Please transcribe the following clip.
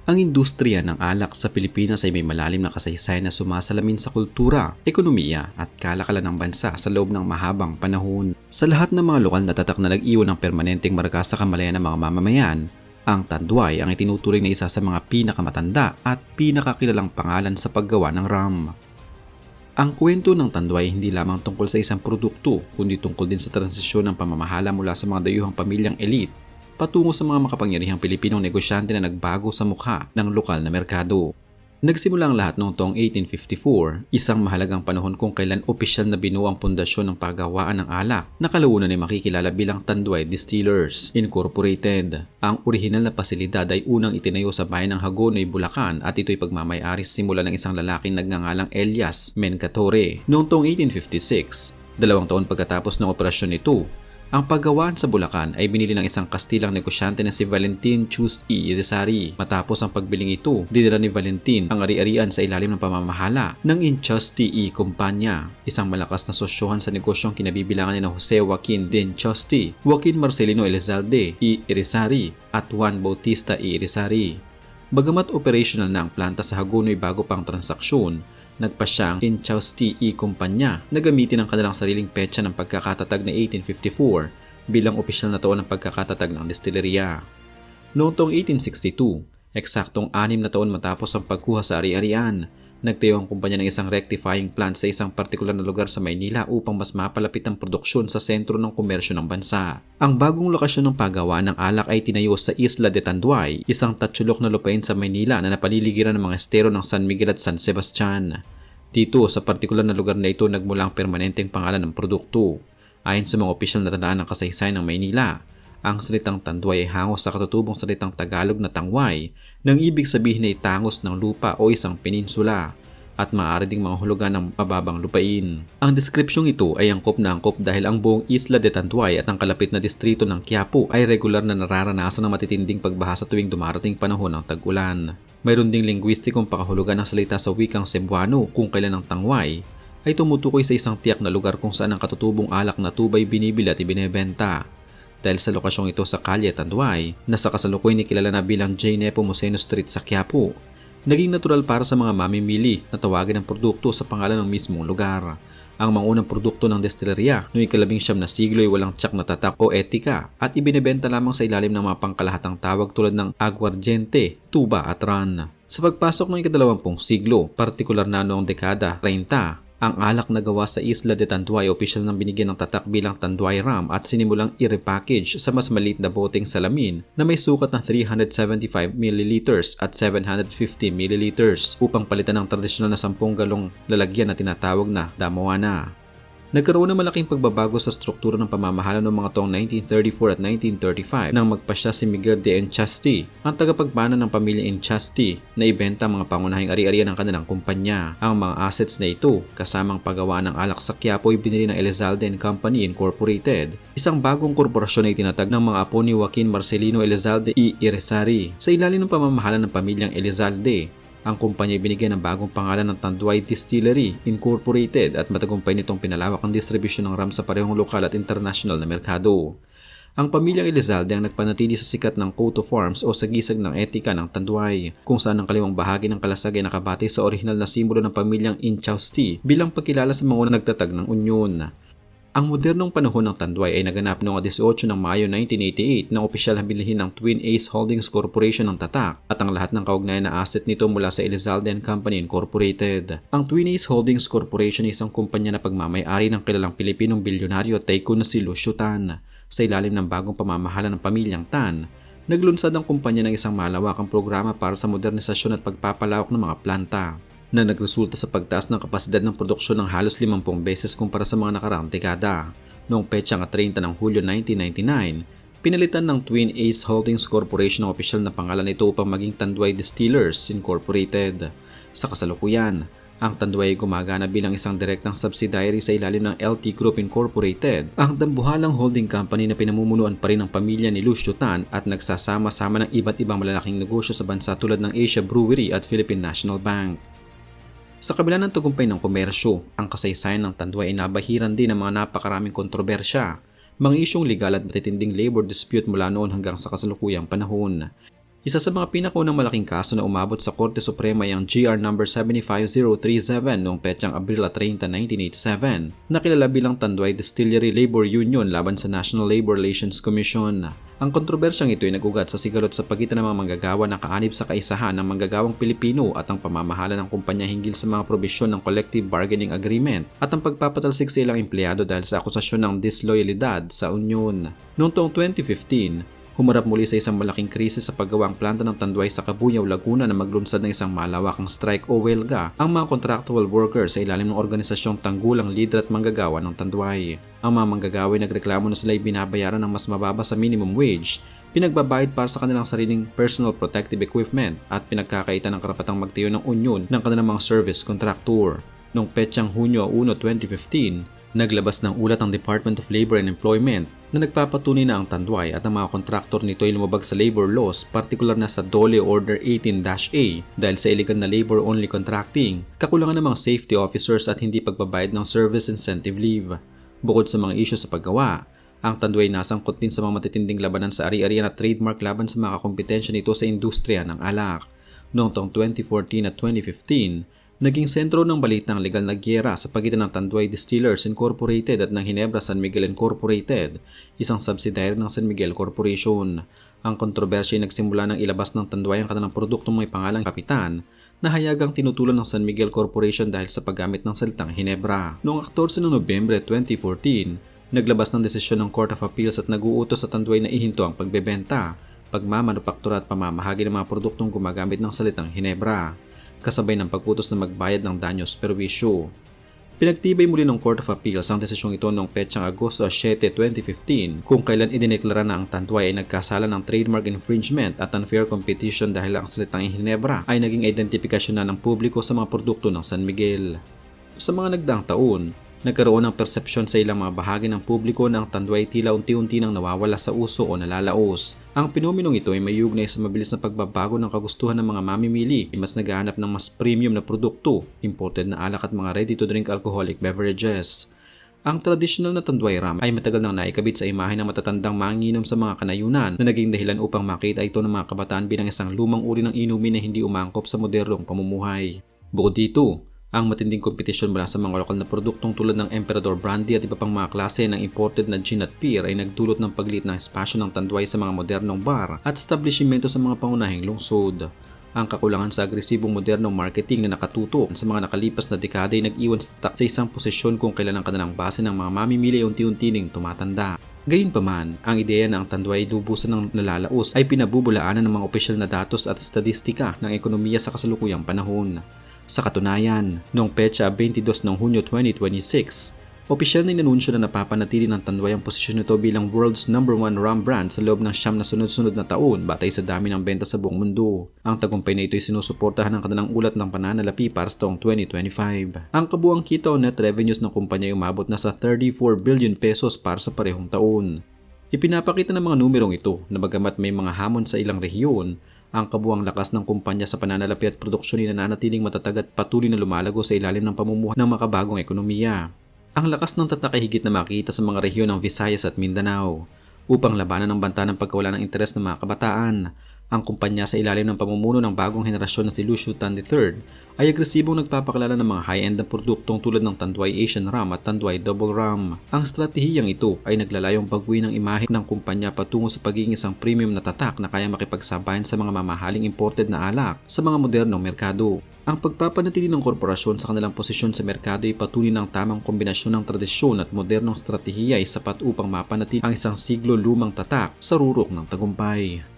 Ang industriya ng alak sa Pilipinas ay may malalim na kasaysayan na sumasalamin sa kultura, ekonomiya at kalakalan ng bansa sa loob ng mahabang panahon. Sa lahat ng mga lokal na tatak na nag-iwan ng permanenteng marka sa kamalayan ng mga mamamayan, ang Tanduay ang itinuturing na isa sa mga pinakamatanda at pinakakilalang pangalan sa paggawa ng rum. Ang kwento ng Tanduay hindi lamang tungkol sa isang produkto, kundi tungkol din sa transisyon ng pamamahala mula sa mga dayuhang pamilyang elite patungo sa mga makapangyarihang Pilipinong negosyante na nagbago sa mukha ng lokal na merkado. Nagsimula ang lahat noong taong 1854, isang mahalagang panahon kung kailan opisyal na binuo ang pundasyon ng paggawaan ng alak na kalaunan ay makikilala bilang Tanduay Distillers Incorporated. Ang orihinal na pasilidad ay unang itinayo sa bayan ng Hagonoy, Bulacan at ito'y pagmamay-ari simula ng isang lalaking nagngangalang Elias Mencatore. Noong taong 1856, 2 taon pagkatapos ng operasyon nito, ang paggawaan sa Bulacan ay binili ng isang Kastilang negosyante na si Valentin Chus E. Irizarry. Matapos ang pagbiling ito, dinala ni Valentin ang ari-arian sa ilalim ng pamamahala ng Enchusty E. Companya, isang malakas na sosyohan sa negosyong kinabibilangan ni Jose Joaquin de Enchusty, Joaquin Marcelino Elizalde E. Irizarry at Juan Bautista E. Irizarry. Bagamat operational na ang planta sa Hagonoy bago pang transaksyon, nagpa siyang Enchusty E. Companya na gamitin ang kanilang sariling petsa ng pagkakatatag na 1854 bilang opisyal na taon ng pagkakatatag ng destillerya. Noong taong 1862, eksaktong 6 na taon matapos ang pagkuha sa ari-arian, nagtayo ang kumpanya ng isang rectifying plant sa isang partikular na lugar sa Maynila upang mas mapalapit ang produksyon sa sentro ng komersyo ng bansa. Ang bagong lokasyon ng paggawa ng alak ay tinayo sa Isla de Tanduay, isang tatsulok na lupain sa Maynila na napaliligiran ng mga estero ng San Miguel at San Sebastian. Dito sa partikular na lugar na ito nagmula ang permanenteng pangalan ng produkto. Ayon sa mga opisyal na tandaan ng kasaysayan ng Maynila, ang salitang Tanduay ay hangos sa katutubong salitang Tagalog na tangway, nang ibig sabihin ay tangos ng lupa o isang peninsula, at maaari ding mga hulugan ng mababang lupain. Ang deskripsyong ito ay angkop na angkop dahil ang buong Isla de Tanduay at ang kalapit na distrito ng Quiapo ay regular na nararanasan ng matitinding pagbaha sa tuwing dumarating panahon ng tag-ulan. Mayroon ding lingwistikong pakahulugan ng salita sa wikang Cebuano kung kailan ang tangway ay tumutukoy sa isang tiyak na lugar kung saan ang katutubong alak na tubay binibili at ibinebenta. Dahil sa lokasyong ito sa Kalye Tanduay, na sa kasalukuyan kilala na bilang J. Nepomuceno Street sa Quiapo, naging natural para sa mga mamimili na tawagin ang produkto sa pangalan ng mismong lugar. Ang mga unang produkto ng destillerya noong 19 na siglo ay walang tiyak na tatak o etika at ibinebenta lamang sa ilalim ng mga pangkalahatang tawag tulad ng aguardiente, tuba at ran. Sa pagpasok ng 20 siglo, partikular na noong dekada 30, ang alak na gawa sa Isla de Tanduay opisyal nang binigyan ng tatak bilang Tanduay Rum at sinimulang i-repackage sa mas maliit na boteng salamin na may sukat na 375 ml at 750 ml upang palitan ng tradisyonal na 10 galong lalagyan na tinatawag na damawana. Nagkaroon ng malaking pagbabago sa struktura ng pamamahala noong mga taong 1934 at 1935 nang magpasya si Miguel de Enchusty, ang tagapagmana ng pamilya Enchusty, na ibenta ang mga pangunahing ari-arian ng kanilang kumpanya. Ang mga assets na ito, kasamang paggawa ng alak sa Quiapo, ay binili ng Elizalde and Company Incorporated, isang bagong korporasyon na itinatag ng mga apo ni Joaquin Marcelino Elizalde E. Irizarry. Sa ilalim ng pamamahala ng pamilyang Elizalde, ang kumpanya ay binigyan ng bagong pangalan ng Tanduay Distillery Incorporated at matagumpay nitong pinalawak ang distribusyon ng rum sa parehong lokal at international na merkado. Ang pamilyang Elizalde ang nagpanatili sa sikat ng coat of arms o sa gisag ng etika ng Tanduay, kung saan ang kaliwang bahagi ng kalasag ay nakabati sa orihinal na simbolo ng pamilyang Enchusty bilang pagkilala sa mga nagtatag ng unyon. Ang modernong panahon ng Tanduay ay naganap noong 18 ng Mayo 1988 nang opisyal na binilhin ng Twin Ace Holdings Corporation ng tatak at ang lahat ng kaugnayan na asset nito mula sa Elizalde and Company Incorporated. Ang Twin Ace Holdings Corporation ay isang kumpanya na pagmamay-ari ng kilalang Pilipinong bilyonaryo at tycoon na si Lucio Tan. Sa ilalim ng bagong pamamahala ng pamilyang Tan, naglunsad ang kumpanya ng isang malawakang programa para sa modernisasyon at pagpapalawak ng mga planta, na nagresulta sa pagtaas ng kapasidad ng produksyon ng halos 50 beses kumpara sa mga nakaraang dekada. Noong petsa ng 30 ng Hulyo 1999, pinalitan ng Twin Ace Holdings Corporation ang opisyal na pangalan nito upang maging Tanduay Distillers Incorporated. Sa kasalukuyan, ang Tanduay ay gumagana bilang isang direktang subsidiary sa ilalim ng LT Group Incorporated, ang dambuhalang holding company na pinamumunuan pa rin ng pamilya ni Lucio Tan at nagsasama-sama ng iba't ibang malalaking negosyo sa bansa tulad ng Asia Brewery at Philippine National Bank. Sa kabila ng tagumpay ng komersyo, ang kasaysayan ng Tanduay ay nabahiran din ng mga napakaraming kontrobersya, mga isyong legal at matitinding labor dispute mula noon hanggang sa kasalukuyang panahon. Isa sa mga pinakaunang malaking kaso na umabot sa Korte Suprema ay ang GR number 75037 noong petsang Abril 30, 1987 na kilala bilang Tanduay Distillery Labor Union laban sa National Labor Relations Commission. Ang kontrobersyang ito ay nagugat sa sigalot sa pagitan ng mga manggagawa na kaanib sa kaisahan ng manggagawang Pilipino at ang pamamahala ng kumpanya hinggil sa mga probisyon ng Collective Bargaining Agreement at ang pagpapatalsik sa ilang empleyado dahil sa akusasyon ng disloyalidad sa Union. Noong taong 2015, humarap muli sa isang malaking krisis sa paggawa ang planta ng Tanduay sa Cabuyao, Laguna na maglunsad ng isang malawakang strike o huelga ang mga contractual workers sa ilalim ng organisasyong tanggulang lider at manggagawa ng Tanduay. Ang mga manggagawa ay nagreklamo na sila ay binabayaran ng mas mababa sa minimum wage, pinagbabayad para sa kanilang sariling personal protective equipment at pinagkakaitan ng karapatang magtayo ng union ng kanilang mga service contractor. Noong petsang Hunyo 1, 2015, naglabas ng ulat ang Department of Labor and Employment na nagpapatunay na ang Tanduay at ang mga kontraktor nito ay lumabag sa labor laws, partikular na sa DOLE Order 18-A dahil sa illegal na labor-only contracting, kakulangan ng mga safety officers at hindi pagbabayad ng service incentive leave. Bukod sa mga isyu sa paggawa, ang Tanduay nasangkot din sa mga matitinding labanan sa ari-arian at trademark laban sa mga kakompetensya nito sa industriya ng alak. Noong taong 2014 at 2015, naging sentro ng balita ng legal na gyera sa pagitan ng Tanduay Distillers Incorporated at ng Ginebra San Miguel Incorporated, isang subsidiary ng San Miguel Corporation. Ang kontrobersya ay nagsimula ng ilabas ng Tanduay ang kanilang produktong may pangalang Kapitan na hayagang tinutulan ng San Miguel Corporation dahil sa paggamit ng salitang Ginebra. Noong 14 Nobyembre 2014, naglabas ng desisyon ng Court of Appeals at nag-uutos sa Tanduay na ihinto ang pagbebenta, pagmamanupaktura at pamamahagi ng mga produktong gumagamit ng salitang Ginebra, kasabay ng pagputos na magbayad ng danyos perwisyo. Pinagtibay muli ng Court of Appeals ang desisyong ito noong petsang Agosto 7, 2015 kung kailan idineklara na ang Tanduay ay nagkasala ng trademark infringement at unfair competition dahil ang salitang Ginebra ay naging identifikasyon na ng publiko sa mga produkto ng San Miguel. Sa mga nagdaang taon, nagkaroon ng persepsyon sa ilang mga bahagi ng publiko na ang Tanduay tila unti-unti nang nawawala sa uso o nalalaos. Ang pinomenong ito ay may ugnay sa mabilis na pagbabago ng kagustuhan ng mga mamimili, mas naghahanap ng mas premium na produkto, imported na alak at mga ready-to-drink alcoholic beverages. Ang tradisyonal na Tanduay Ram ay matagal nang naikabit sa imahe ng matatandang manginginom sa mga kanayunan na naging dahilan upang makita ito ng mga kabataan bilang isang lumang uri ng inumin na hindi umangkop sa modernong pamumuhay. Bukod dito, ang matinding kompetisyon mula sa mga lokal na produktong tulad ng Emperador Brandy at iba pang mga klase ng imported na gin at beer ay nagdulot ng pagliit ng espasyo ng Tanduay sa mga modernong bar at establishmento sa mga pangunahing lungsod. Ang kakulangan sa agresibong modernong marketing na nakatuto sa mga nakalipas na dekada ay nag-iwan sa tatak sa isang posisyon kung kailan ang kanilang base ng mga mamimili ay unti-unti ning tumatanda. Gayunpaman, ang ideya na ang Tanduay ay lubusan ng nalalaos ay pinabubulaanan ng mga opisyal na datos at statistika ng ekonomiya sa kasalukuyang panahon. Sa katunayan, noong petsa 22 ng Hunyo 2026, opisyal na inanunsyo na napapanatili ng Tanduay ang posisyon nito bilang world's #1 rum brand sa loob ng 9 na sunod-sunod na taon batay sa dami ng benta sa buong mundo. Ang tagumpay na ito ay sinusuportahan ng kanilang ulat ng pananalapi para sa taong 2025. Ang kabuang kita o net revenues ng kumpanya ay umabot na sa 34 billion pesos para sa parehong taon. Ipinapakita ng mga numerong ito na bagamat may mga hamon sa ilang rehiyon, ang kabuang lakas ng kumpanya sa pananalapi at produksyon ay nananatiling matatag at patuloy na lumalago sa ilalim ng pamumuhay ng makabagong ekonomiya. Ang lakas ng tatak ay higit na makita sa mga rehiyon ng Visayas at Mindanao. Upang labanan ang banta ng pagkawala ng interes ng mga kabataan, ang kumpanya sa ilalim ng pamumuno ng bagong henerasyon na si Lucio Tan III ay agresibong nagpapakilala ng mga high-end na produktong tulad ng Tanduay Asian Rum at Tanduay Double Rum. Ang stratehiyang ito ay naglalayong baguhin ang imahe ng kumpanya patungo sa pagiging isang premium na tatak na kaya makipagsabayan sa mga mamahaling imported na alak sa mga modernong merkado. Ang pagpapanatili ng korporasyon sa kanilang posisyon sa merkado ay patuloy ng tamang kombinasyon ng tradisyon at modernong stratehiya ay sapat upang mapanatili ang isang siglo lumang tatak sa rurok ng tagumpay.